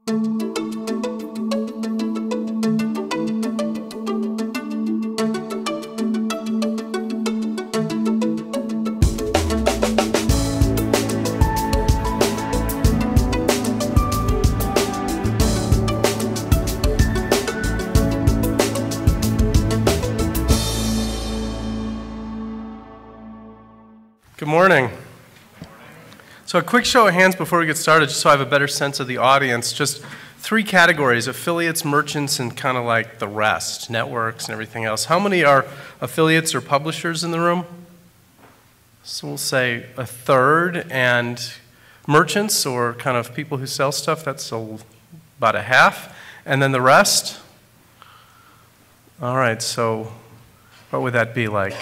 Good morning. So a quick show of hands before we get started, just so I have a better sense of the audience. Just 3 categories: affiliates, merchants, and kind of like the rest, networks and everything else. How many are affiliates or publishers in the room? So we'll say a third. And merchants, or kind of people who sell stuff, that's about a half. And then the rest? All right, so what would that be like?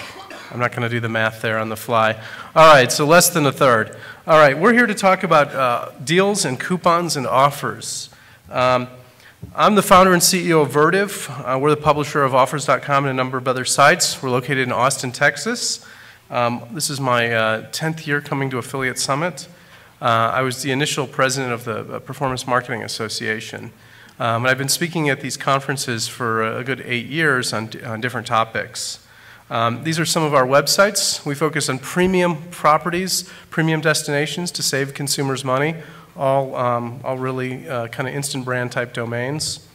I'm not going to do the math there on the fly. All right, so less than a third. All right, we're here to talk about deals and coupons and offers. I'm the founder and CEO of Vertive. We're the publisher of Offers.com and a number of other sites. We're located in Austin, Texas. This is my 10th year coming to Affiliate Summit. I was the initial president of the Performance Marketing Association. And I've been speaking at these conferences for a good 8 years on different topics. These are some of our websites. We focus on premium properties, premium destinations to save consumers money, all really kind of instant brand type domains.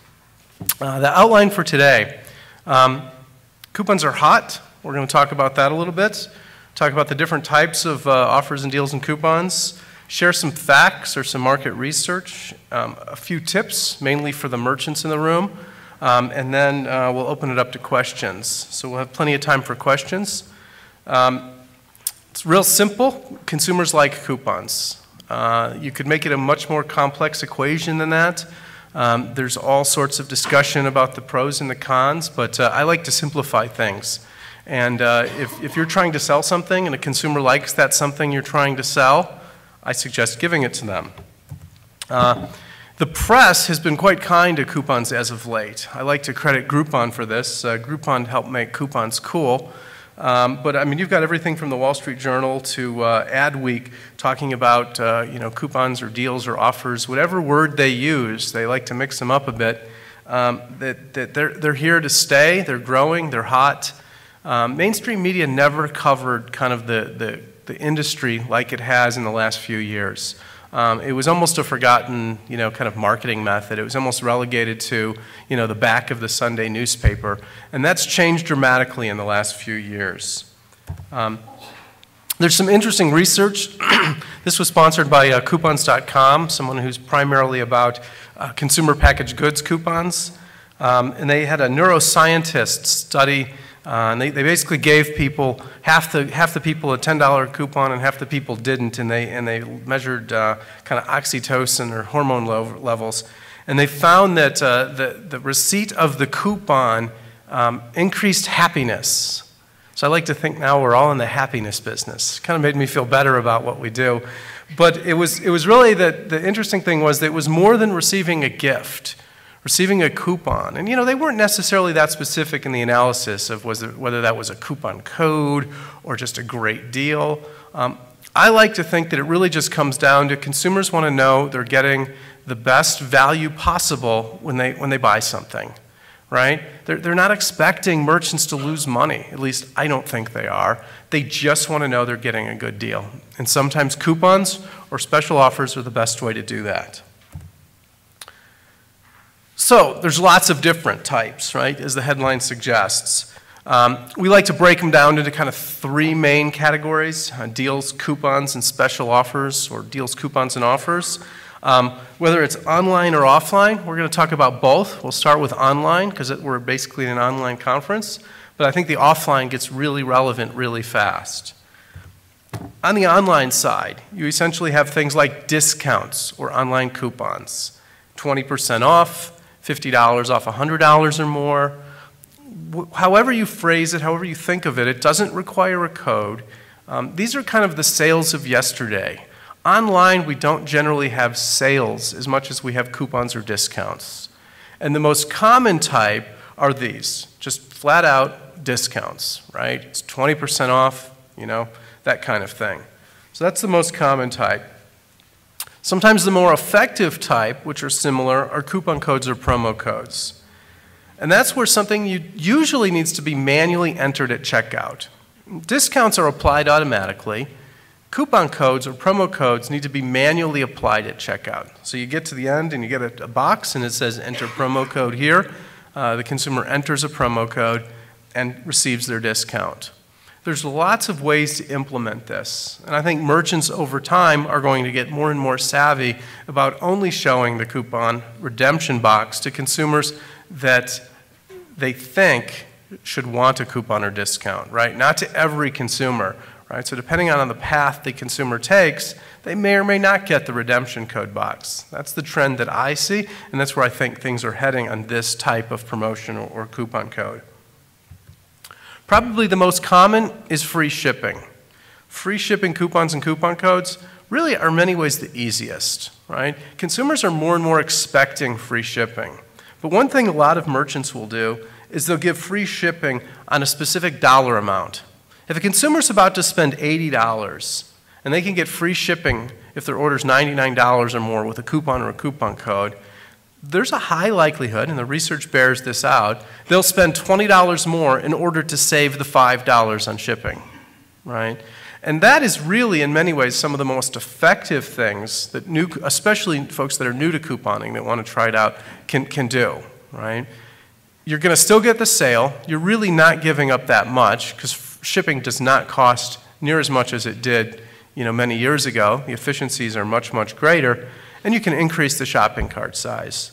The outline for today. Coupons are hot. We're going to talk about that a little bit. Talk about the different types of offers and deals and coupons. Share some facts or some market research. A few tips, mainly for the merchants in the room. And then we'll open it up to questions. So we'll have plenty of time for questions. It's real simple. Consumers like coupons. You could make it a much more complex equation than that. There's all sorts of discussion about the pros and the cons, but I like to simplify things. And if you're trying to sell something and a consumer likes that something you're trying to sell, I suggest giving it to them. The press has been quite kind to coupons as of late. I like to credit Groupon for this. Groupon helped make coupons cool. But I mean, you've got everything from the Wall Street Journal to Adweek talking about coupons or deals or offers, whatever word they use. They like to mix them up a bit. That they're here to stay. They're growing. They're hot. Mainstream media never covered kind of the industry like it has in the last few years. It was almost a forgotten, kind of marketing method. It was almost relegated to, the back of the Sunday newspaper. And that's changed dramatically in the last few years. There's some interesting research. This was sponsored by Coupons.com, someone who's primarily about consumer packaged goods coupons. And they had a neuroscientist study. And they basically gave people, half the people a $10 coupon and half the people didn't, and they measured kind of oxytocin or hormone levels. And they found that the receipt of the coupon increased happiness. So I like to think now we're all in the happiness business. Kind of made me feel better about what we do. But it was really the interesting thing was that it was more than receiving a gift. Receiving a coupon. And they weren't necessarily that specific in the analysis of whether that was a coupon code or just a great deal. I like to think that it really just comes down to consumers want to know they're getting the best value possible when they buy something, right? They're not expecting merchants to lose money. At least I don't think they are. They just want to know they're getting a good deal. And sometimes coupons or special offers are the best way to do that. So there's lots of different types, right, as the headline suggests. We like to break them down into kind of 3 main categories: deals, coupons, and special offers, or deals, coupons, and offers. Whether it's online or offline, we're going to talk about both. We'll start with online because we're basically an online conference, but I think the offline gets really relevant really fast. On the online side, you essentially have things like discounts or online coupons, 20% off, $50 off $100 or more. However you phrase it, however you think of it, it doesn't require a code. These are kind of the sales of yesterday. Online, we don't generally have sales as much as we have coupons or discounts. And the most common type are these, just flat out discounts, right? It's 20% off, that kind of thing. So that's the most common type. Sometimes the more effective type, which are similar, are coupon codes or promo codes. And that's where something usually needs to be manually entered at checkout. Discounts are applied automatically. Coupon codes or promo codes need to be manually applied at checkout. So you get to the end and you get a box and it says enter promo code here. The consumer enters a promo code and receives their discount. There's lots of ways to implement this. And I think merchants over time are going to get more and more savvy about only showing the coupon redemption box to consumers that they think should want a coupon or discount, right? Not to every consumer, right? So depending on the path the consumer takes, they may or may not get the redemption code box. That's the trend that I see, and that's where I think things are heading on this type of promotion or coupon code. Probably the most common is free shipping. Free shipping coupons and coupon codes really are in many ways the easiest, right? Consumers are more and more expecting free shipping. But one thing a lot of merchants will do is they'll give free shipping on a specific dollar amount. If a consumer's about to spend $80 and they can get free shipping if their order's $99 or more with a coupon or a coupon code, there's a high likelihood, and the research bears this out, they'll spend $20 more in order to save the $5 on shipping, right? And that is really, in many ways, some of the most effective things that especially folks that are new to couponing that want to try it out can do, right? You're going to still get the sale. You're really not giving up that much because shipping does not cost near as much as it did, many years ago. The efficiencies are much, much greater, and you can increase the shopping cart size.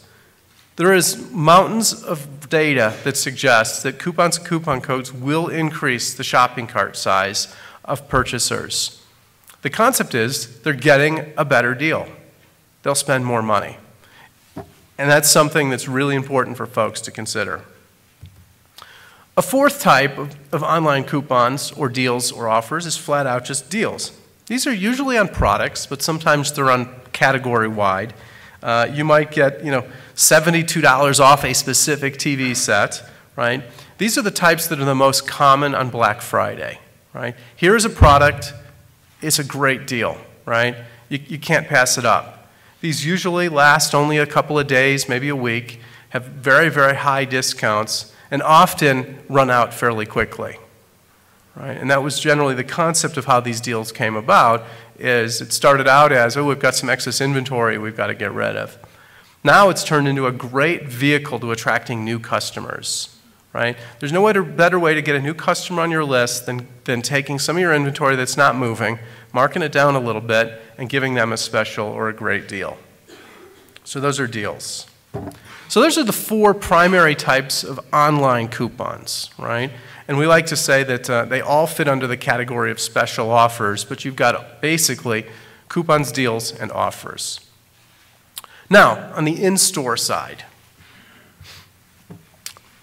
There is mountains of data that suggests that coupons and coupon codes will increase the shopping cart size of purchasers. The concept is they're getting a better deal. They'll spend more money. And that's something that's really important for folks to consider. A fourth type of online coupons or deals or offers is flat out just deals. These are usually on products, but sometimes they're on category-wide. You might get, $72 off a specific TV set, right? These are the types that are the most common on Black Friday, right? Here's a product, it's a great deal, right? You can't pass it up. These usually last only a couple of days, maybe a week, have very, very high discounts, and often run out fairly quickly, right? And that was generally the concept of how these deals came about, is it started out as, oh, we've got some excess inventory we've got to get rid of. Now it's turned into a great vehicle to attracting new customers, right? There's no better way to get a new customer on your list than taking some of your inventory that's not moving, marking it down a little bit, and giving them a special or a great deal. So those are deals. So those are the four primary types of online coupons, right? And we like to say that they all fit under the category of special offers, but you've got basically coupons, deals, and offers. Now, on the in-store side,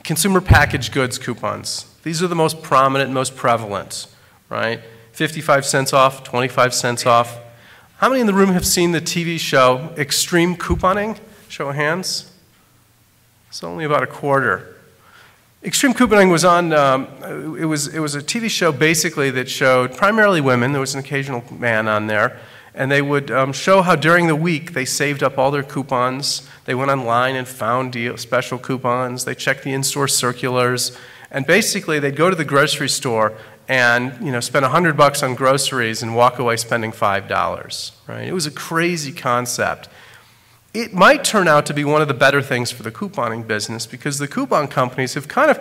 consumer packaged goods coupons. These are the most prominent, most prevalent, right? 55 cents off, 25 cents off. How many in the room have seen the TV show Extreme Couponing? Show of hands. It's only about a quarter. Extreme Couponing was on, it was a TV show basically that showed primarily women. There was an occasional man on there. And they would show how during the week they saved up all their coupons. They went online and found special coupons. They checked the in-store circulars. And basically they'd go to the grocery store and spend $100 on groceries and walk away spending $5. Right? It was a crazy concept. It might turn out to be one of the better things for the couponing business because the coupon companies have kind of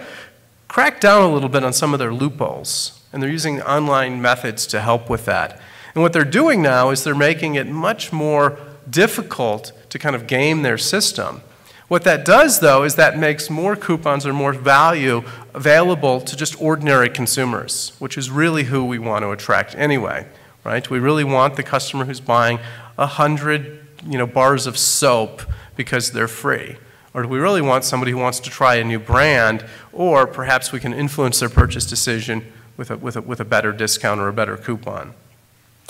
cracked down a little bit on some of their loopholes, and they're using online methods to help with that. And what they're doing now is they're making it much more difficult to kind of game their system. What that does, though, is that makes more coupons or more value available to just ordinary consumers, which is really who we want to attract anyway, right? We really want the customer who's buying 100 bars of soap because they're free. Or do we really want somebody who wants to try a new brand, or perhaps we can influence their purchase decision with a better discount or a better coupon?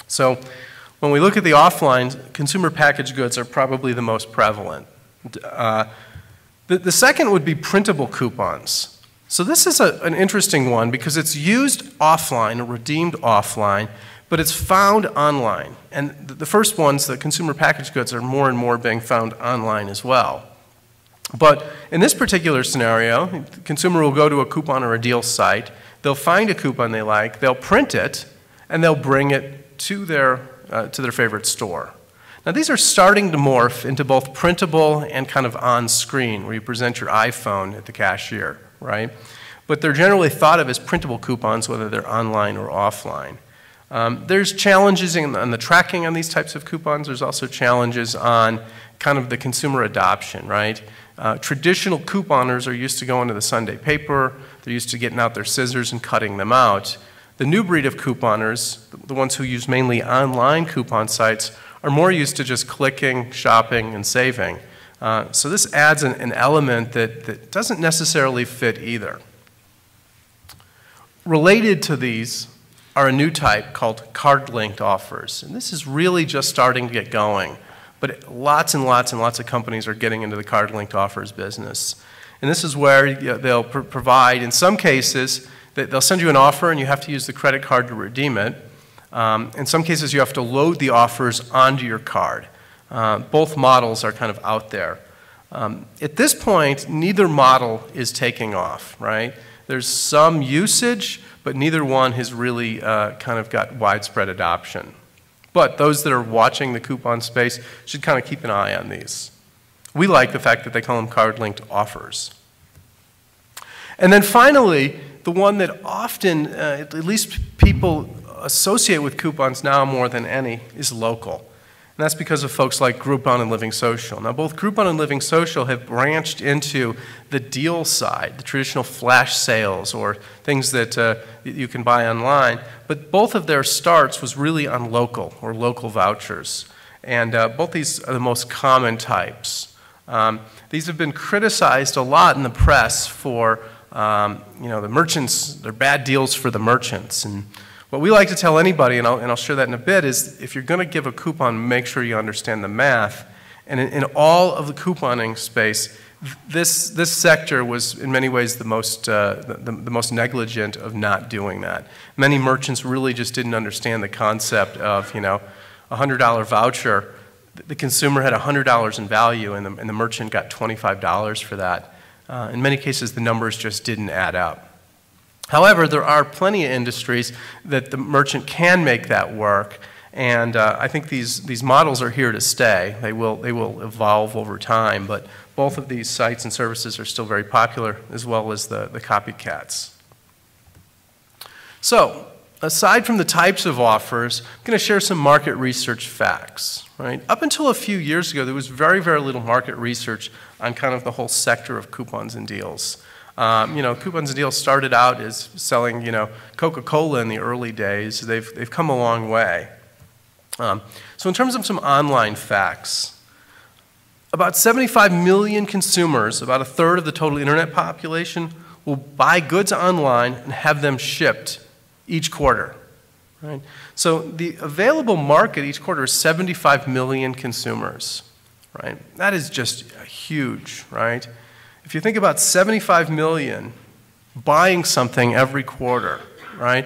So when we look at the offline, consumer packaged goods are probably the most prevalent. The second would be printable coupons. So this is an interesting one because it's used offline or redeemed offline, but it's found online. And the first ones, the consumer packaged goods, are more and more being found online as well. But in this particular scenario, the consumer will go to a coupon or a deal site, they'll find a coupon they like, they'll print it, and they'll bring it to their favorite store. Now these are starting to morph into both printable and kind of on-screen, where you present your iPhone at the cashier, right? But they're generally thought of as printable coupons, whether they're online or offline. There's challenges on the tracking on these types of coupons. There's also challenges on kind of the consumer adoption, right? Traditional couponers are used to going to the Sunday paper. They're used to getting out their scissors and cutting them out. The new breed of couponers, the ones who use mainly online coupon sites, are more used to just clicking, shopping, and saving. So this adds an element that doesn't necessarily fit either. Related to these are a new type called card-linked offers. And this is really just starting to get going. But lots and lots and lots of companies are getting into the card-linked offers business. And this is where they'll provide, in some cases, they'll send you an offer and you have to use the credit card to redeem it. In some cases, you have to load the offers onto your card. Both models are kind of out there. At this point, neither model is taking off, right? There's some usage, but neither one has really kind of got widespread adoption. But those that are watching the coupon space should kind of keep an eye on these. We like the fact that they call them card-linked offers. And then finally, the one that often, at least people associate with coupons now more than any, is local. And that's because of folks like Groupon and Living Social. Now, both Groupon and Living Social have branched into the deal side, the traditional flash sales or things that you can buy online. But both of their starts was really on local or local vouchers. And both these are the most common types. These have been criticized a lot in the press for, the merchants, they're bad deals for the merchants. And what we like to tell anybody, and I'll share that in a bit, is if you're going to give a coupon, make sure you understand the math. And in all of the couponing space, this sector was in many ways the most negligent of not doing that. Many merchants really just didn't understand the concept of, a $100 voucher. The consumer had $100 in value, and the merchant got $25 for that. In many cases, the numbers just didn't add up. However, there are plenty of industries that the merchant can make that work, and I think these models are here to stay. They will evolve over time, but both of these sites and services are still very popular, as well as the copycats. So, aside from the types of offers, I'm going to share some market research facts. Right? Up until a few years ago, there was very, very little market research on kind of the whole sector of coupons and deals. Coupons and deals started out as selling, Coca-Cola in the early days. They've come a long way. So in terms of some online facts, about 75 million consumers, about a third of the total internet population, will buy goods online and have them shipped each quarter. Right? So the available market each quarter is 75 million consumers. Right? That is just huge, right? If you think about 75 million buying something every quarter, right?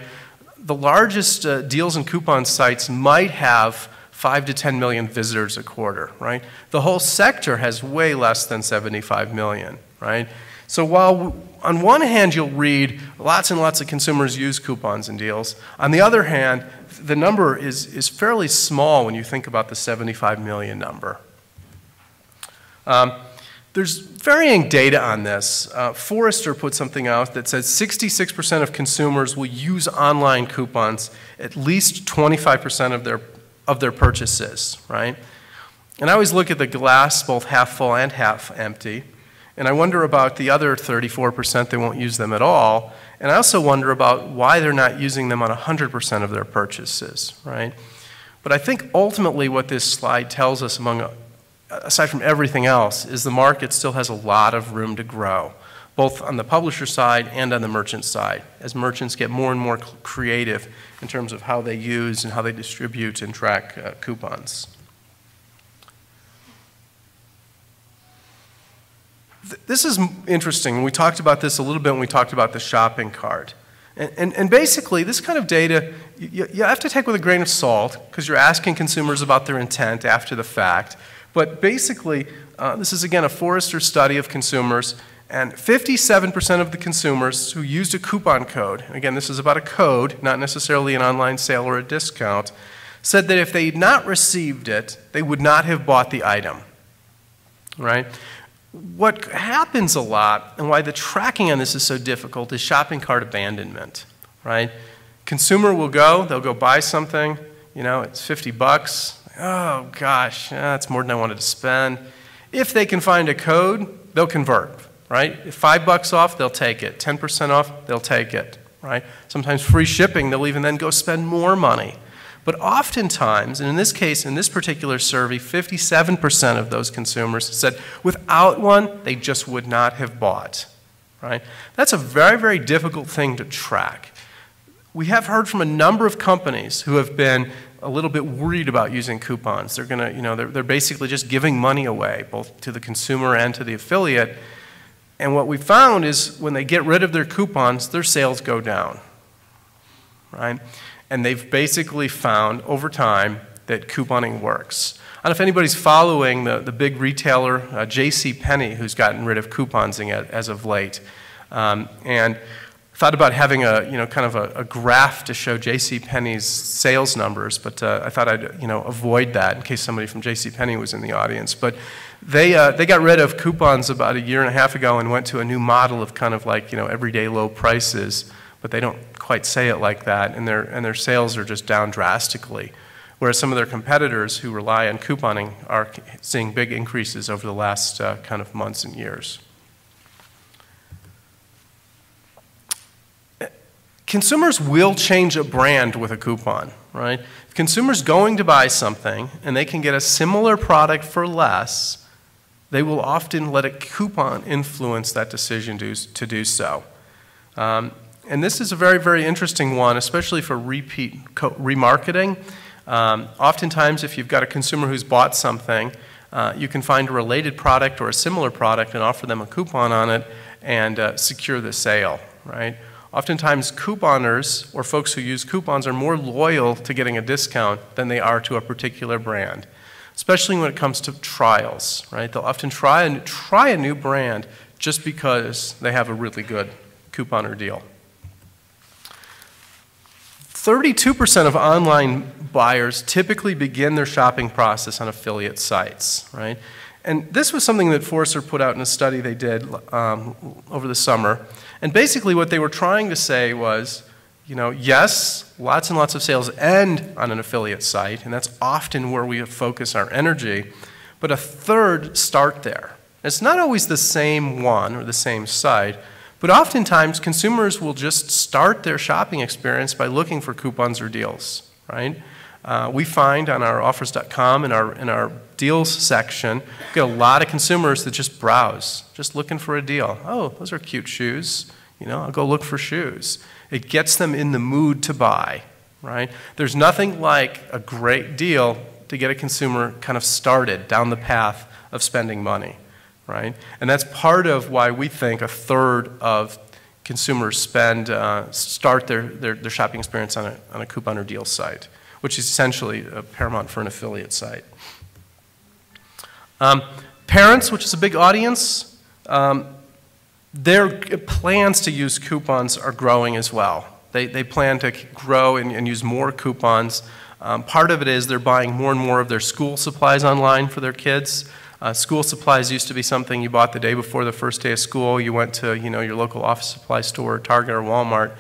The largest deals and coupon sites might have 5 to 10 million visitors a quarter, right? The whole sector has way less than 75 million, right? So while on one hand you'll read lots and lots of consumers use coupons and deals, on the other hand, the number is fairly small when you think about the 75 million number. There's varying data on this. Forrester put something out that says 66% of consumers will use online coupons at least 25% of their purchases, right? And I always look at the glass both half full and half empty, and I wonder about the other 34% that won't use them at all, and I also wonder about why they're not using them on 100% of their purchases, right? But I think ultimately what this slide tells us, aside from everything else, is the market still has a lot of room to grow, both on the publisher side and on the merchant side, as merchants get more and more creative in terms of how they use and how they distribute and track coupons. This is interesting. We talked about this a little bit when we talked about the shopping cart. And basically, this kind of data you have to take with a grain of salt because you're asking consumers about their intent after the fact. But basically, this is again a Forrester study of consumers, and 57% of the consumers who used a coupon code, and again this is about a code, not necessarily an online sale or a discount, said that if they had not received it, they would not have bought the item, right? What happens a lot, and why the tracking on this is so difficult, is shopping cart abandonment, right? Consumer will go, they'll go buy something, you know, it's 50 bucks. Oh gosh, that's more than I wanted to spend. If they can find a code, they'll convert, right? If $5 off, they'll take it. 10% off, they'll take it, right? Sometimes free shipping, they'll even then go spend more money. But oftentimes, and in this case, in this particular survey, 57% of those consumers said without one, they just would not have bought, right? That's a very, very difficult thing to track. We have heard from a number of companies who have been a little bit worried about using coupons. They're gonna, you know, they're basically just giving money away, both to the consumer and to the affiliate. And what we found is when they get rid of their coupons, their sales go down, right? And they've basically found over time that couponing works. I don't know if anybody's following the big retailer, J.C. Penney, who's gotten rid of couponing as of late. And thought about having a, you know, kind of a graph to show J.C. Penney's sales numbers, but I thought I'd, you know, avoid that in case somebody from J.C. Penney was in the audience. But they got rid of coupons about 1.5 years ago and went to a new model of kind of like, you know, everyday low prices, but they don't quite say it like that, and their sales are just down drastically. Whereas some of their competitors who rely on couponing are seeing big increases over the last kind of months and years. Consumers will change a brand with a coupon, right? If consumers going to buy something and they can get a similar product for less, they will often let a coupon influence that decision to do so. And this is a very, very interesting one, especially for repeat remarketing. Oftentimes, if you've got a consumer who's bought something, you can find a related product or a similar product and offer them a coupon on it and secure the sale, right? Oftentimes, couponers or folks who use coupons are more loyal to getting a discount than they are to a particular brand, especially when it comes to trials, right? They'll often try a new brand just because they have a really good coupon or deal. 32% of online buyers typically begin their shopping process on affiliate sites, right? And this was something that Forrester put out in a study they did over the summer. And basically what they were trying to say was, you know, yes, lots and lots of sales end on an affiliate site, and that's often where we focus our energy, but a third start there. It's not always the same one or the same site, but oftentimes consumers will just start their shopping experience by looking for coupons or deals, right? We find on our offers.com in our deals section, we get a lot of consumers that just browse, just looking for a deal. Oh, those are cute shoes. You know, I'll go look for shoes. It gets them in the mood to buy, right? There's nothing like a great deal to get a consumer kind of started down the path of spending money, right? And that's part of why we think a third of consumers start their shopping experience on a coupon or deal site, which is essentially paramount for an affiliate site. Parents, which is a big audience, their plans to use coupons are growing as well. They plan to grow and use more coupons. Part of it is they're buying more and more of their school supplies online for their kids. School supplies used to be something you bought the day before the first day of school. You went to, you know, your local office supply store, Target or Walmart.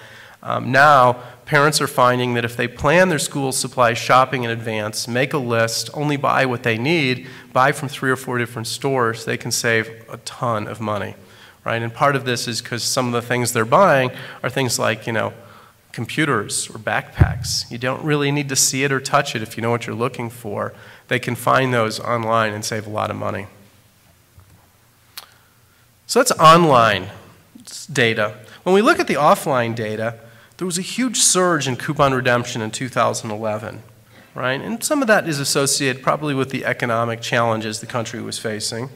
Now, parents are finding that if they plan their school supply shopping in advance, make a list, only buy what they need, buy from 3 or 4 different stores, they can save a ton of money, right? And part of this is because some of the things they're buying are things like, you know, computers or backpacks. You don't really need to see it or touch it if you know what you're looking for. They can find those online and save a lot of money. So that's online data. When we look at the offline data, there was a huge surge in coupon redemption in 2011, right? And some of that is associated probably with the economic challenges the country was facing.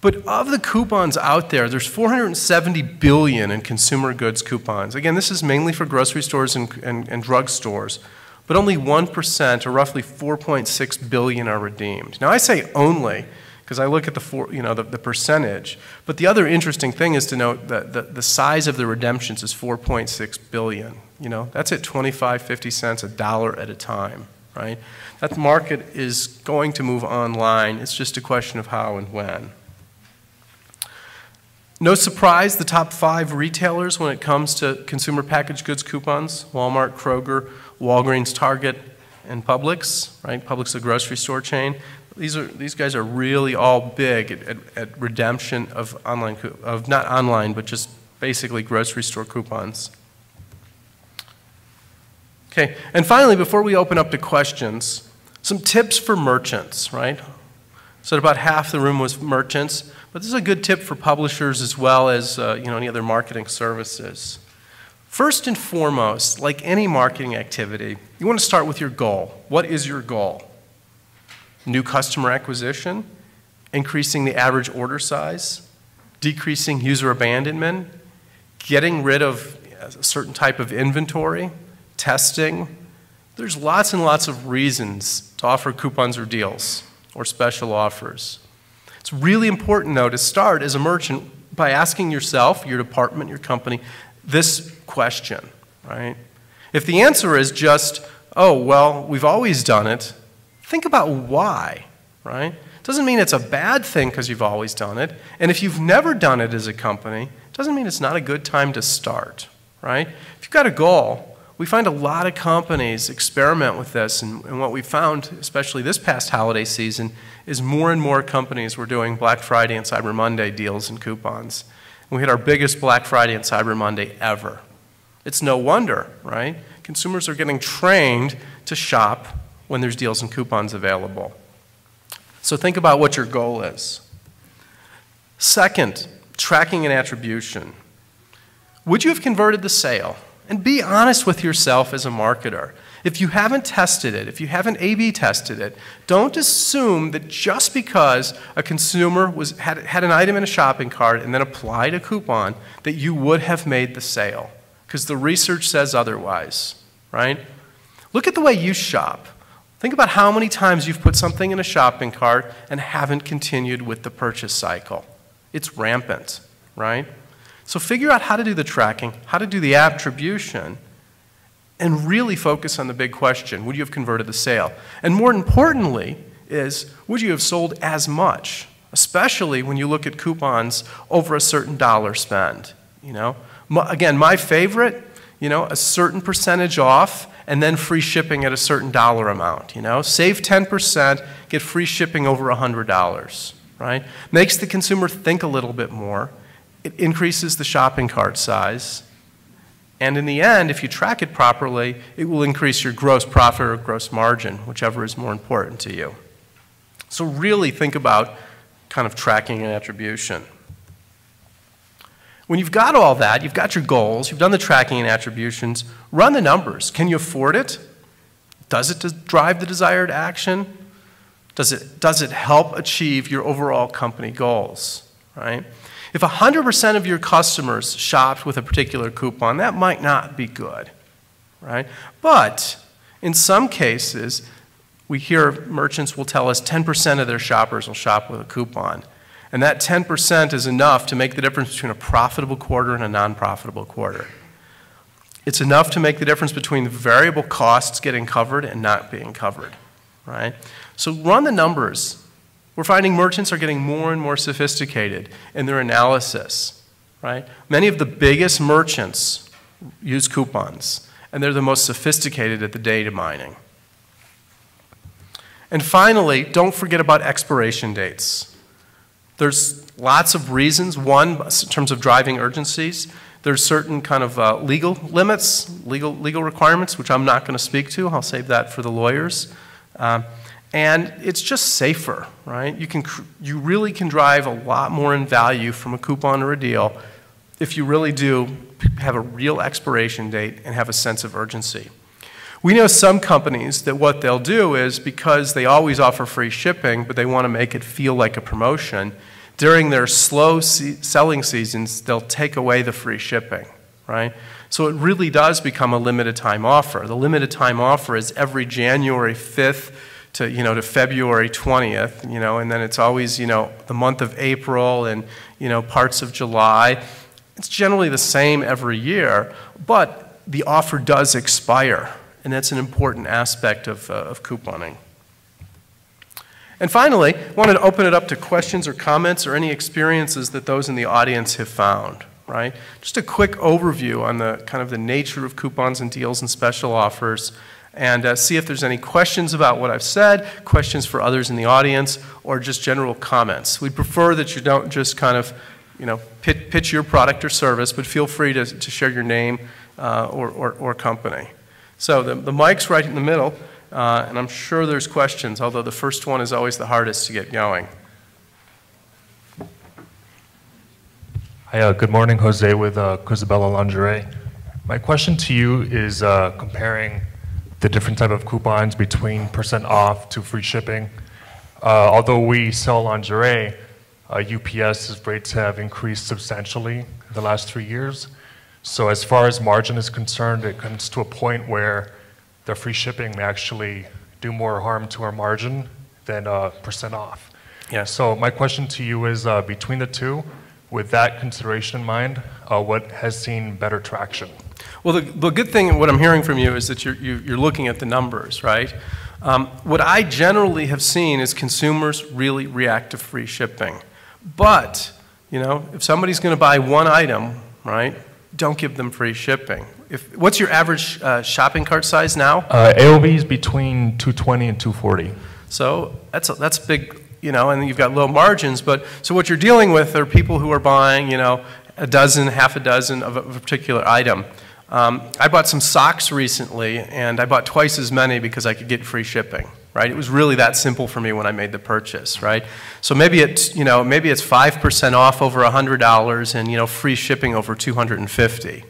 But of the coupons out there, there's 470 billion in consumer goods coupons. Again, this is mainly for grocery stores and drug stores, but only 1%, or roughly 4.6 billion, are redeemed. Now, I say only because I look at the percentage, but the other interesting thing is to note that the size of the redemptions is 4.6 billion. That's at 25, 50 cents, $1 at a time, right? That market is going to move online. It's just a question of how and when. No surprise, the top 5 retailers when it comes to consumer packaged goods coupons: Walmart, Kroger, Walgreens, Target, and Publix, right? Publix, a grocery store chain. These guys are really all big at redemption of not online, but just basically grocery store coupons. Okay, and finally, before we open up to questions, some tips for merchants, right? So about half the room was merchants, but this is a good tip for publishers as well as any other marketing services. First and foremost, like any marketing activity, you want to start with your goal. What is your goal? New customer acquisition, increasing the average order size, decreasing user abandonment, getting rid of a certain type of inventory, testing. There's lots and lots of reasons to offer coupons or deals or special offers. It's really important, though, to start as a merchant by asking yourself, your department, your company, this question, right? If the answer is just, oh, well, we've always done it, think about why, right? It doesn't mean it's a bad thing because you've always done it. And if you've never done it as a company, it doesn't mean it's not a good time to start, right? If you've got a goal, we find a lot of companies experiment with this, and what we found, especially this past holiday season, is more and more companies were doing Black Friday and Cyber Monday deals and coupons. And we had our biggest Black Friday and Cyber Monday ever. It's no wonder, right? Consumers are getting trained to shop when there's deals and coupons available. So think about what your goal is. Second, tracking and attribution. Would you have converted the sale? And be honest with yourself as a marketer. If you haven't tested it, if you haven't A/B tested it, don't assume that just because a consumer had an item in a shopping cart and then applied a coupon that you would have made the sale, because the research says otherwise, right? Look at the way you shop. Think about how many times you've put something in a shopping cart and haven't continued with the purchase cycle. It's rampant, right? So figure out how to do the tracking, how to do the attribution, and really focus on the big question: would you have converted the sale? And more importantly is, would you have sold as much? Especially when you look at coupons over a certain dollar spend. Again, my favorite, a certain percentage off and then free shipping at a certain dollar amount. Save 10%, get free shipping over $100, right? Makes the consumer think a little bit more. It increases the shopping cart size. And in the end, if you track it properly, it will increase your gross profit or gross margin, whichever is more important to you. So really think about kind of tracking and attribution. When you've got all that, you've got your goals, you've done the tracking and attributions, run the numbers. Can you afford it? Does it drive the desired action? Does it help achieve your overall company goals, right? If 100% of your customers shopped with a particular coupon, that might not be good, right? But in some cases, we hear merchants will tell us 10% of their shoppers will shop with a coupon. And that 10% is enough to make the difference between a profitable quarter and a non-profitable quarter. It's enough to make the difference between the variable costs getting covered and not being covered, right? So run the numbers. We're finding merchants are getting more and more sophisticated in their analysis, right? Many of the biggest merchants use coupons, and they're the most sophisticated at the data mining. And finally, don't forget about expiration dates. There's lots of reasons. One, in terms of driving urgencies, there's certain kind of legal limits, legal requirements, which I'm not going to speak to. I'll save that for the lawyers. And it's just safer, right? You really can drive a lot more in value from a coupon or a deal if you really do have a real expiration date and have a sense of urgency. We know some companies that what they'll do is, because they always offer free shipping, but they want to make it feel like a promotion, during their slow selling seasons, they'll take away the free shipping, right? So it really does become a limited time offer. The limited time offer is every January 5th to February 20th, and then it's always, the month of April and, parts of July. It's generally the same every year, but the offer does expire, and that's an important aspect of couponing. And finally, I wanted to open it up to questions or comments or any experiences that those in the audience have found, right? Just a quick overview on the kind of the nature of coupons and deals and special offers, and see if there's any questions about what I've said, questions for others in the audience, or just general comments. We'd prefer that you don't just kind of, pitch your product or service, but feel free to share your name or company. So the mic's right in the middle. And I'm sure there's questions, although the first one is always the hardest to get going. Hi, good morning, Jose with Crisabella Lingerie. My question to you is comparing the different type of coupons between % off to free shipping. Although we sell lingerie, UPS's rates have increased substantially in the last 3 years. So as far as margin is concerned, it comes to a point where the free shipping may actually do more harm to our margin than % off. Yeah. So my question to you is, between the two, with that consideration in mind, what has seen better traction? Well, the good thing, what I'm hearing from you, is that you're looking at the numbers, right? What I generally have seen is consumers really react to free shipping. But, if somebody's going to buy one item, right, don't give them free shipping. What's your average shopping cart size now? AOV is between 220 and 240. So that's big, and you've got low margins. But so what you're dealing with are people who are buying, a dozen, half a dozen of a particular item. I bought some socks recently, and I bought twice as many because I could get free shipping. Right? It was really that simple for me when I made the purchase, right? So maybe it's 5% off over $100 and free shipping over $250.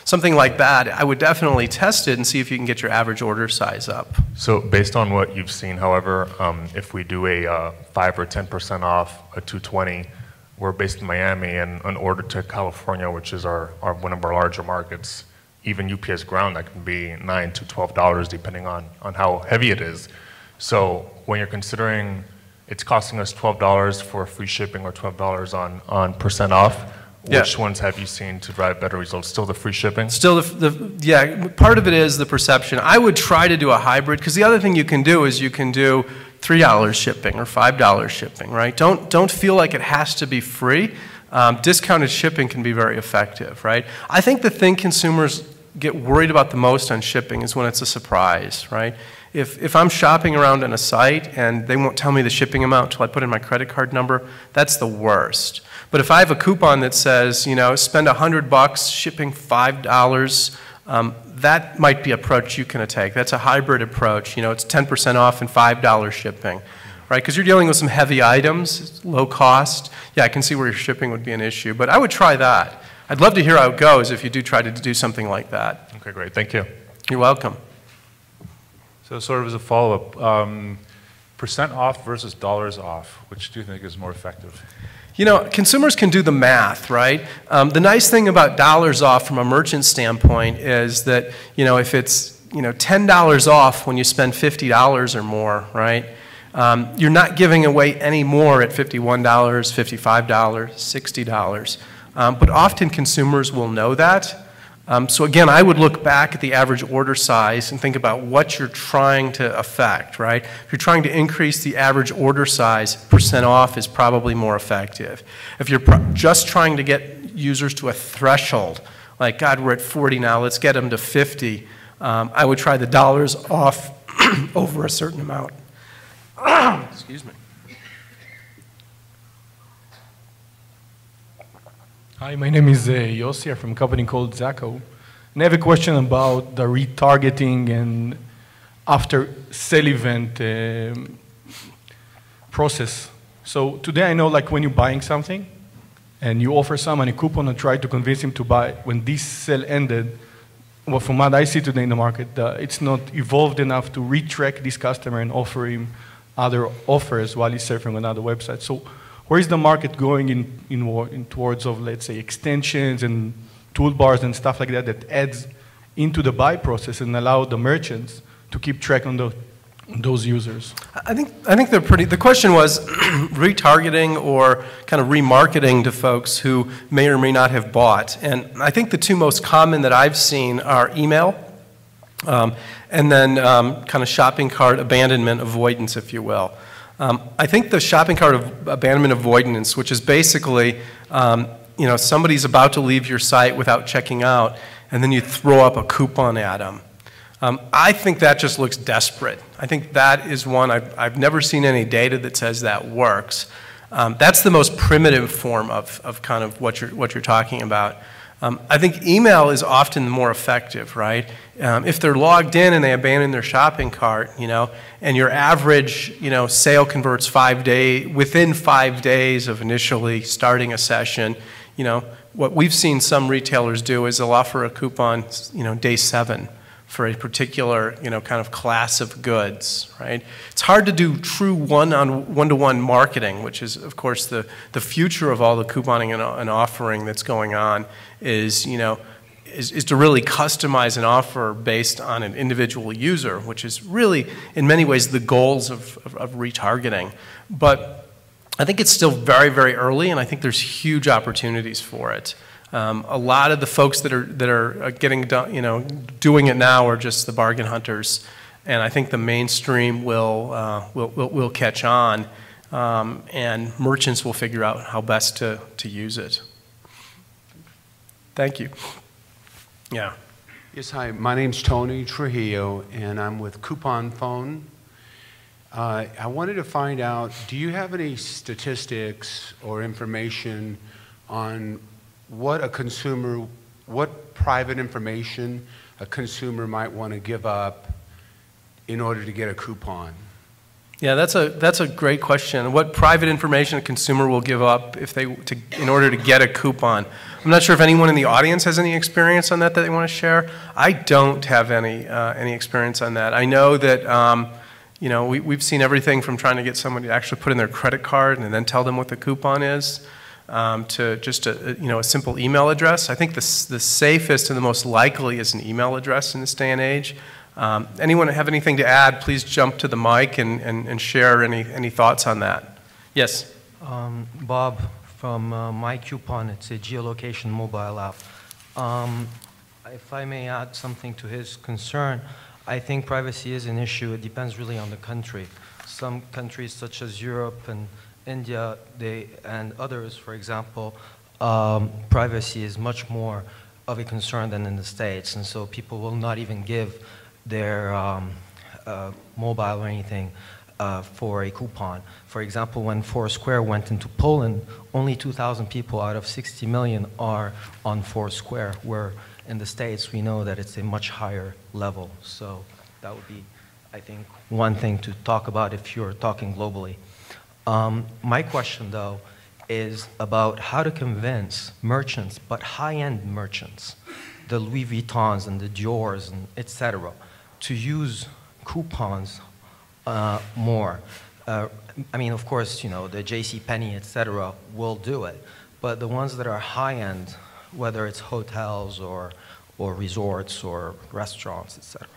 Something like that, I would definitely test it and see if you can get your average order size up. So based on what you've seen, however, if we do a 5 or 10% off a 220, we're based in Miami, and an order to California, which is one of our larger markets, even UPS ground, that can be $9 to $12 depending on how heavy it is. So when you're considering it's costing us $12 for free shipping or $12 on % off, which ones have you seen to drive better results? Still the free shipping? Still yeah, part of it is the perception. I would try to do a hybrid, because the other thing you can do is you can do $3 shipping or $5 shipping, right? Don't feel like it has to be free. Discounted shipping can be very effective, right? I think the thing consumers get worried about the most on shipping is when it's a surprise, right? If I'm shopping around on a site and they won't tell me the shipping amount until I put in my credit card number, that's the worst. But if I have a coupon that says, spend $100, shipping $5, that might be an approach you can take. That's a hybrid approach. It's 10% off and $5 shipping, right? Because you're dealing with some heavy items, it's low cost. Yeah, I can see where your shipping would be an issue, but I would try that. I'd love to hear how it goes if you do try to do something like that. Okay, great. Thank you. You're welcome. So sort of as a follow-up, % off versus dollars off, which do you think is more effective? Consumers can do the math, right? The nice thing about dollars off from a merchant standpoint is that, if it's, $10 off when you spend $50 or more, right? You're not giving away any more at $51, $55, $60. But often consumers will know that. So again, I would look back at the average order size and think about what you're trying to affect, right? If you're trying to increase the average order size, % off is probably more effective. If you're just trying to get users to a threshold, like, God, we're at 40 now, let's get them to 50, I would try the dollars off over a certain amount. Excuse me. Hi, my name is Yossi. I'm from a company called Zacco. And I have a question about the retargeting and after sale event process. So today I know, like, when you're buying something and you offer someone a coupon and try to convince him to buy, when this sale ended, well, from what I see today in the market, it's not evolved enough to retrack this customer and offer him other offers while he's surfing on other websites. So where is the market going in towards of, let's say, extensions and toolbars and stuff like that that adds into the buy process and allow the merchants to keep track on those users? I think they're pretty. The question was retargeting or kind of remarketing to folks who may or may not have bought. And I think the two most common that I've seen are email and then kind of shopping cart abandonment avoidance, if you will. I think the shopping cart of abandonment avoidance, which is basically, somebody's about to leave your site without checking out, and then you throw up a coupon at them. I think that just looks desperate. I think that is one, I've never seen any data that says that works. That's the most primitive form of kind of what you're talking about. I think email is often more effective, right? If they're logged in and they abandon their shopping cart, and your average, sale converts within 5 days of initially starting a session, what we've seen some retailers do is they'll offer a coupon, day 7 for a particular, kind of class of goods, right? It's hard to do true one-to-one marketing, which is, of course, the future of all the couponing and offering that's going on is to really customize an offer based on an individual user, which is really, in many ways, the goals of retargeting. But I think it's still very, very early, and I think there's huge opportunities for it. A lot of the folks that are getting done, doing it now are just the bargain hunters, and I think the mainstream will catch on, and merchants will figure out how best to use it. Thank you. Yeah. Yes, hi. My name's Tony Trujillo, and I'm with Coupon Phone. I wanted to find out, do you have any statistics or information on what private information a consumer might want to give up in order to get a coupon? Yeah, that's a great question. What private information a consumer will give up in order to get a coupon? I'm not sure if anyone in the audience has any experience on that they want to share. I don't have any experience on that. I know that we've seen everything from trying to get somebody to actually put in their credit card and then tell them what the coupon is, to just a simple email address. I think the safest and the most likely is an email address in this day and age. Anyone have anything to add, please jump to the mic and share any thoughts on that. Yes? Bob from MyCoupon. It's a geolocation mobile app. If I may add something to his concern, I think privacy is an issue. It depends really on the country. Some countries such as Europe and India and others, for example, privacy is much more of a concern than in the States, and so people will not even give their mobile or anything for a coupon. For example, when Foursquare went into Poland, only 2,000 people out of 60 million are on Foursquare, where in the States we know that it's a much higher level. So that would be, I think, one thing to talk about if you're talking globally. My question, though, is about how to convince merchants, but high-end merchants, the Louis Vuittons and the Dior's and et cetera, to use coupons more. I mean, of course, the JCPenney, et cetera, will do it, but the ones that are high-end, whether it's hotels or resorts or restaurants, et cetera.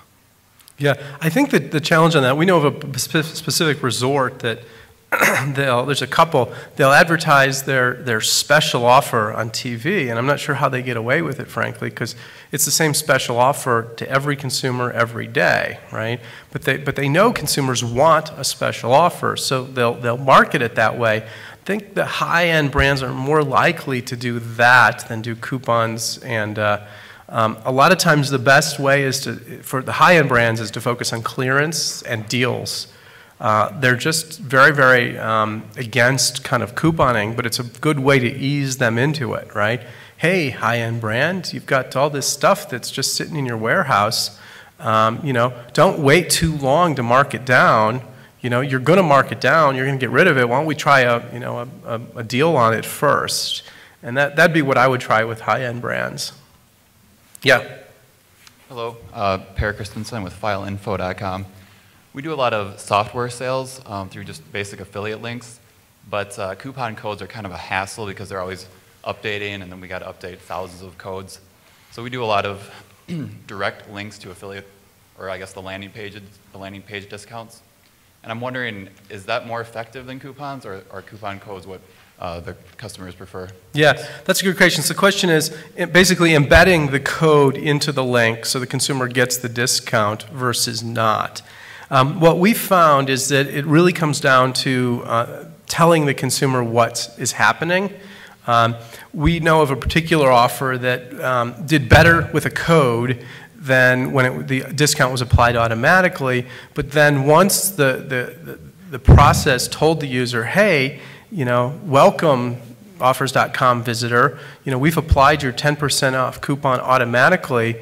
Yeah, I think that the challenge on that, we know of a specific resort that there's a couple, they'll advertise their special offer on TV, and I'm not sure how they get away with it, frankly, because it's the same special offer to every consumer every day, right? But they know consumers want a special offer, so they'll market it that way. I think the high-end brands are more likely to do that than do coupons, and a lot of times the best way for the high-end brands is to focus on clearance and deals. They're just very, very against kind of couponing, but it's a good way to ease them into it, right? Hey, high-end brand, you've got all this stuff that's just sitting in your warehouse. Don't wait too long to mark it down. You're going to mark it down. You're going to get rid of it. Why don't we try a deal on it first? And that'd be what I would try with high-end brands. Yeah. Hello, Per Christensen with FileInfo.com. We do a lot of software sales through just basic affiliate links, but coupon codes are kind of a hassle because they're always updating, and then we got to update thousands of codes. So we do a lot of direct links to affiliate, or I guess the landing page discounts. And I'm wondering, is that more effective than coupons, or are coupon codes what the customers prefer? Yeah, that's a good question. So the question is basically embedding the code into the link so the consumer gets the discount versus not. What we found is that it really comes down to telling the consumer what is happening. We know of a particular offer that did better with a code than when the discount was applied automatically, but then once the process told the user, hey, welcome offers.com visitor, we've applied your 10% off coupon automatically,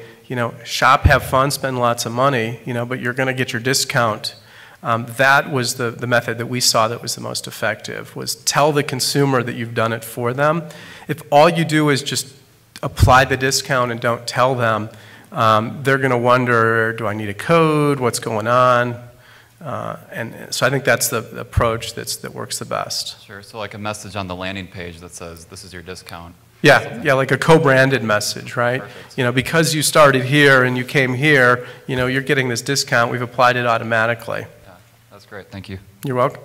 shop, have fun, spend lots of money, but you're going to get your discount. That was the method that we saw that was the most effective, was tell the consumer that you've done it for them. If all you do is just apply the discount and don't tell them, they're going to wonder, do I need a code? What's going on? And so I think that's the approach that works the best. Sure, so like a message on the landing page that says, this is your discount. Yeah, like a co-branded message, right? Perfect. Because you started here and you came here, you're getting this discount. We've applied it automatically. Yeah, that's great. Thank you. You're welcome.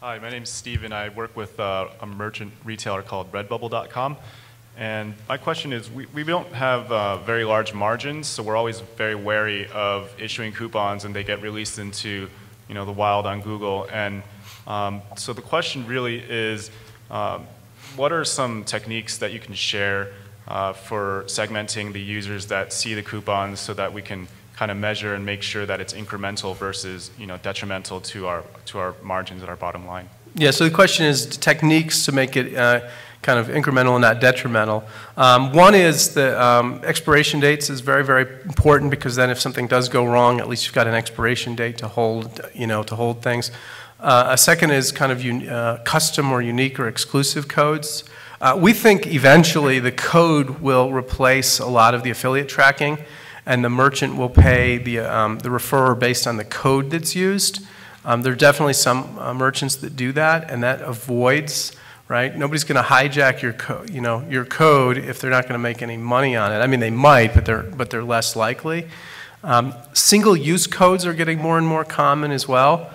Hi, my name's Steve, and I work with a merchant retailer called Redbubble.com. And my question is, we don't have very large margins, so we're always very wary of issuing coupons, and they get released into the wild on Google. And so the question really is, what are some techniques that you can share for segmenting the users that see the coupons so that we can kind of measure and make sure that it's incremental versus detrimental to our margins and our bottom line? Yeah, so the question is techniques to make it kind of incremental and not detrimental. One is the expiration dates is very, very important, because then if something does go wrong, at least you've got an expiration date to hold, to hold things. A second is kind of custom or unique or exclusive codes. We think eventually the code will replace a lot of the affiliate tracking, and the merchant will pay the referrer based on the code that's used. There are definitely some merchants that do that, and that avoids, right? Nobody's going to hijack your code if they're not going to make any money on it. I mean, they might, but they're less likely. Single-use codes are getting more and more common as well.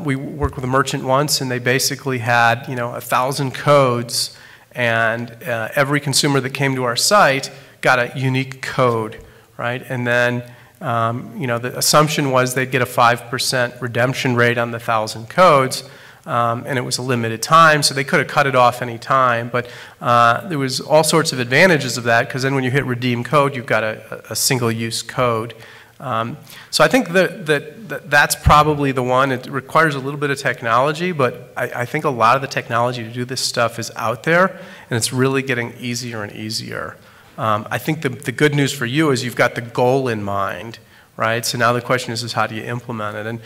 We worked with a merchant once, and they basically had 1,000 codes, and every consumer that came to our site got a unique code, right? And then the assumption was they'd get a 5% redemption rate on the 1,000 codes, and it was a limited time, so they could have cut it off any time. But there was all sorts of advantages of that, because then when you hit redeem code, you've got a single-use code. So I think that's probably the one. It requires a little bit of technology, but I think a lot of the technology to do this stuff is out there, and it's really getting easier and easier. I think the good news for you is you've got the goal in mind, right? So now the question is how do you implement it? And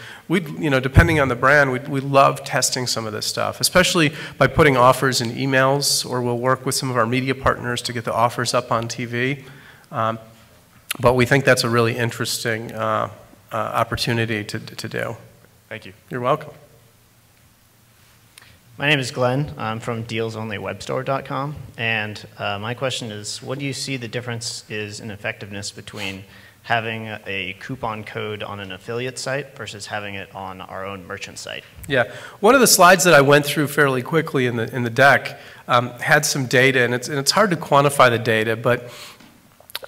depending on the brand, we love testing some of this stuff, especially by putting offers in emails, or we'll work with some of our media partners to get the offers up on TV. But we think that's a really interesting opportunity to do. Thank you. You're welcome. My name is Glenn. I'm from dealsonlywebstore.com, and my question is, what do you see the difference is in effectiveness between having a coupon code on an affiliate site versus having it on our own merchant site? Yeah, one of the slides that I went through fairly quickly in the deck had some data, and it's hard to quantify the data, but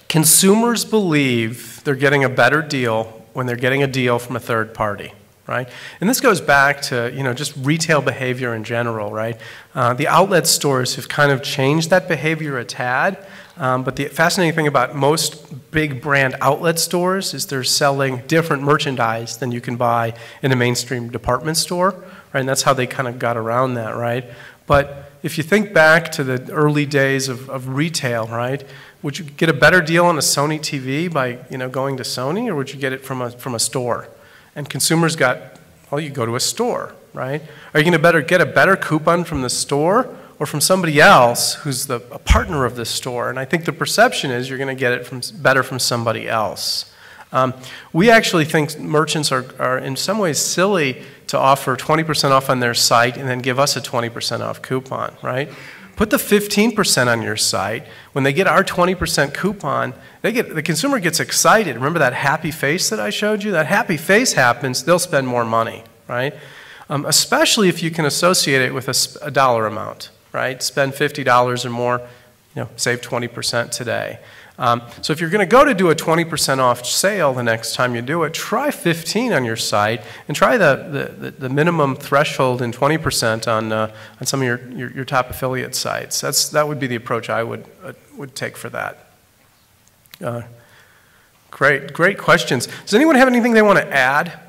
consumers believe they're getting a better deal when they're getting a deal from a third party, right? And this goes back to just retail behavior in general, right? The outlet stores have kind of changed that behavior a tad, but the fascinating thing about most big brand outlet stores is they're selling different merchandise than you can buy in a mainstream department store, right? And that's how they kind of got around that, right? But if you think back to the early days of retail, right? Would you get a better deal on a Sony TV by going to Sony, or would you get it from a store? And consumers you go to a store, right? Are you going to get a better coupon from the store or from somebody else who's a partner of the store? And I think the perception is you're going to get it better from somebody else. We actually think merchants are in some ways silly to offer 20% off on their site and then give us a 20% off coupon, right? Put the 15% on your site. When they get our 20% coupon, the consumer gets excited. Remember that happy face that I showed you? That happy face happens, they'll spend more money, right? Especially if you can associate it with a dollar amount, right? Spend $50 or more, save 20% today. So if you're going to go to do a 20% off sale the next time you do it, try 15 on your site and try the minimum threshold in 20% on some of your top affiliate sites. That would be the approach I would take for that. Great questions. Does anyone have anything they want to add?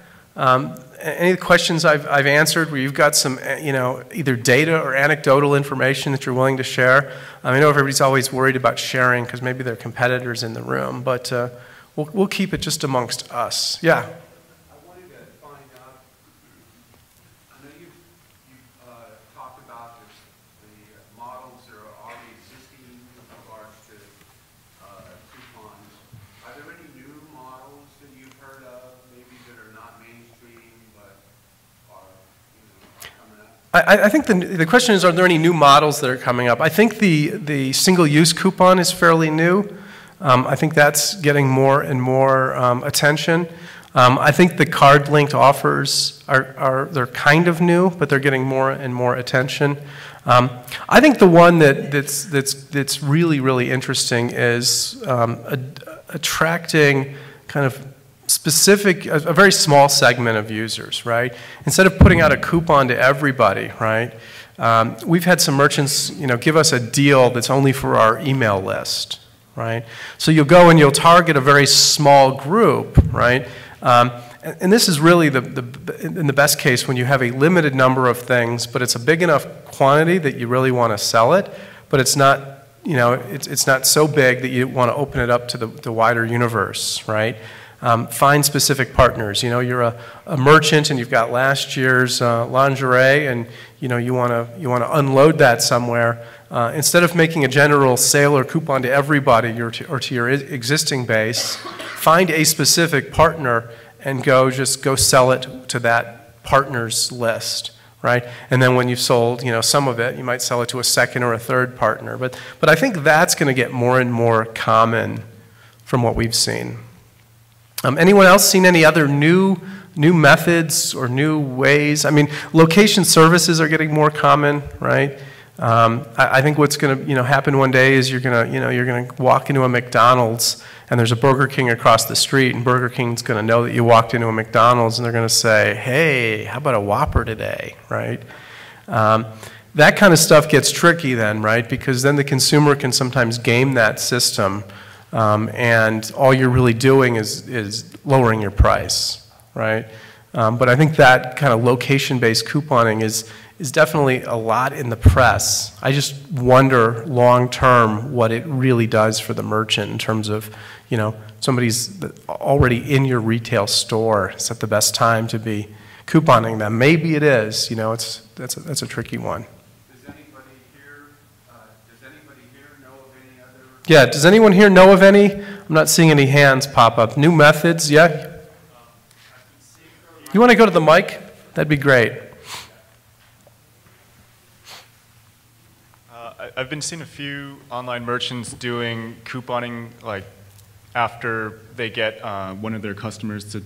Any questions I've answered where you've got some, either data or anecdotal information that you're willing to share? I know everybody's always worried about sharing because maybe there are competitors in the room, but we'll keep it just amongst us. Yeah? I wanted to find out, I know you've talked about the models that are already existing in regards to coupons. Are there any new models that you've heard of, maybe that are not mainstream, but are coming up? I think the question is, are there any new models that are coming up? I think the single-use coupon is fairly new. I think that's getting more and more attention. I think the card-linked offers they're kind of new, but they're getting more and more attention. I think the one that's really interesting is attracting kind of specific, a very small segment of users, right? Instead of putting out a coupon to everybody, right? We've had some merchants, give us a deal that's only for our email list, right? So you'll go and you'll target a very small group, right? And this is really in the best case when you have a limited number of things, but it's a big enough quantity that you really want to sell it, but it's not, it's not so big that you want to open it up to the wider universe, right? Find specific partners. You're a merchant and you've got last year's lingerie, and you want to unload that somewhere. Instead of making a general sale or coupon to everybody or to your existing base, find a specific partner and go sell it to that partner's list, right? And then when you've sold some of it, you might sell it to a second or a third partner. But I think that's going to get more and more common from what we've seen. Anyone else seen any other new methods or new ways? I mean, location services are getting more common, right? I think what's going to happen one day is you're going to walk into a McDonald's and there's a Burger King across the street, and Burger King's going to know that you walked into a McDonald's, and they're going to say, "Hey, how about a Whopper today?" Right? That kind of stuff gets tricky then, right? Because then the consumer can sometimes game that system. And all you're really doing is lowering your price, right? But I think that kind of location-based couponing is definitely a lot in the press. I just wonder long-term what it really does for the merchant in terms of, somebody's already in your retail store. Is that the best time to be couponing them? Maybe it is. That's a tricky one. Yeah, does anyone here know of any? I'm not seeing any hands pop up. New methods, yeah? You want to go to the mic? That'd be great. I've been seeing a few online merchants doing couponing, like after they get one of their customers to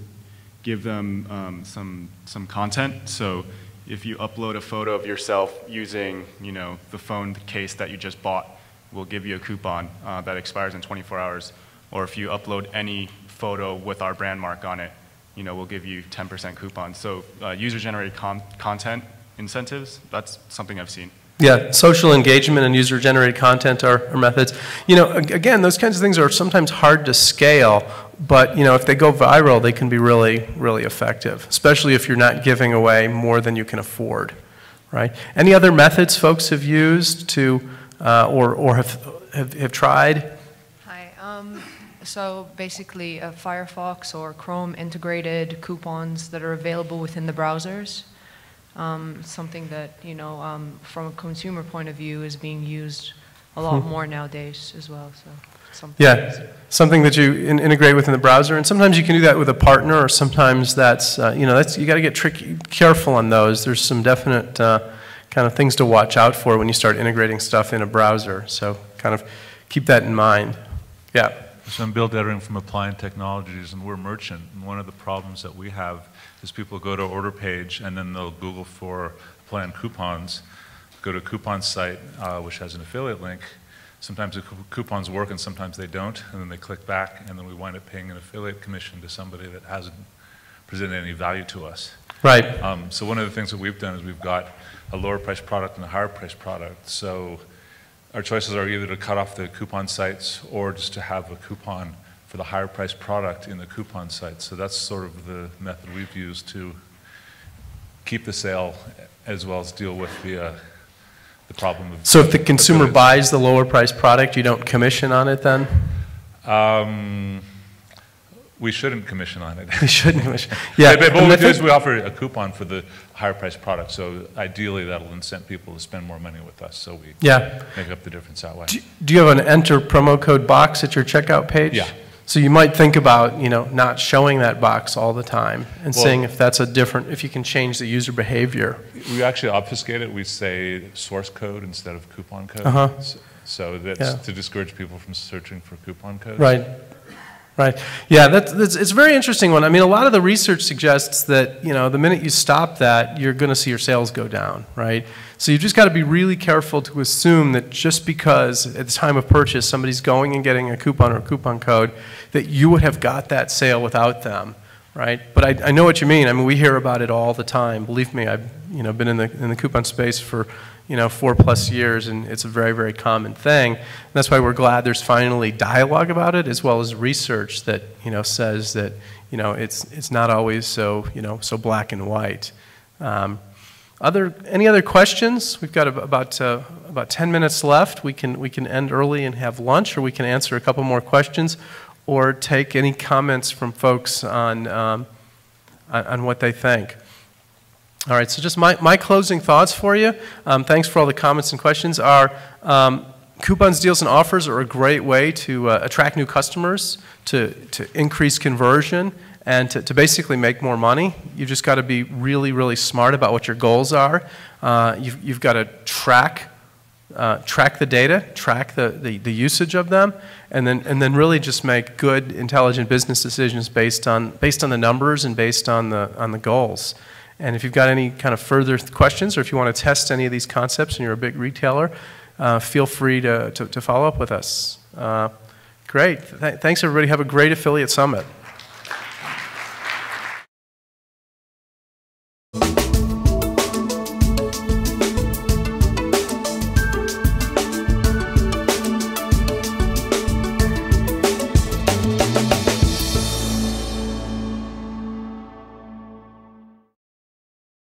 give them some content. So if you upload a photo of yourself using, the phone case that you just bought, we'll give you a coupon that expires in 24 hours. Or if you upload any photo with our brand mark on it, we'll give you 10% coupon. So user-generated content incentives, that's something I've seen. Yeah, social engagement and user-generated content are methods. Again, those kinds of things are sometimes hard to scale, but if they go viral, they can be really, really effective, especially if you're not giving away more than you can afford, right? Any other methods folks have used to or have tried? Hi. So basically, Firefox or Chrome integrated coupons that are available within the browsers. Something that from a consumer point of view is being used a lot more nowadays as well. So something Yeah, something that you integrate within the browser, and sometimes you can do that with a partner, or sometimes that's you got to get careful on those. There's some definite kind of things to watch out for when you start integrating stuff in a browser. So kind of keep that in mind. Yeah. So I'm Bill Dettering from Applied Technologies, and we're merchant. And one of the problems that we have is people go to order page and then they'll Google for Apply on coupons, go to a coupon site which has an affiliate link. Sometimes the coupons work and sometimes they don't, and then they click back, and then we wind up paying an affiliate commission to somebody that hasn't presented any value to us. Right. So one of the things that we've done is we've got a lower price product and a higher price product. So our choices are either to cut off the coupon sites or just to have a coupon for the higher price product in the coupon site. So that's sort of the method we've used to keep the sale as well as deal with the problem of... So if the consumer buys the lower price product, you don't commission on it then? We shouldn't commission on it. We shouldn't commission. Yeah. But what we do is we offer a coupon for the higher price product. So ideally that'll incent people to spend more money with us. So we make up the difference that way. Do you have an enter promo code box at your checkout page? Yeah. So you might think about, not showing that box all the time and seeing if that's if you can change the user behavior. We actually obfuscate it. We say source code instead of coupon code. So that's to discourage people from searching for coupon codes. Right. Right. Yeah, it's a very interesting one. I mean, a lot of the research suggests that, the minute you stop that, you're going to see your sales go down, right? So you've just got to be really careful to assume that just because at the time of purchase somebody's going and getting a coupon or a coupon code, that you would have got that sale without them, right? But I know what you mean. I mean, we hear about it all the time. Believe me, I've been in the coupon space for 4+ years, and it's a very, very common thing. And that's why we're glad there's finally dialogue about it, as well as research that says that it's not always so so black and white. Any other questions? We've got about 10 minutes left. We can end early and have lunch, or we can answer a couple more questions, or take any comments from folks on what they think. All right, so just my closing thoughts for you. Thanks for all the comments and questions. Coupons, deals, and offers are a great way to attract new customers, to increase conversion, and to basically make more money. You've just got to be really, really smart about what your goals are. You've got to track the data, track the usage of them, and then really just make good, intelligent business decisions based on the numbers and based on the goals. And if you've got any kind of further questions, or if you want to test any of these concepts and you're a big retailer, feel free to follow up with us. Great. Thanks, everybody. Have a great Affiliate Summit.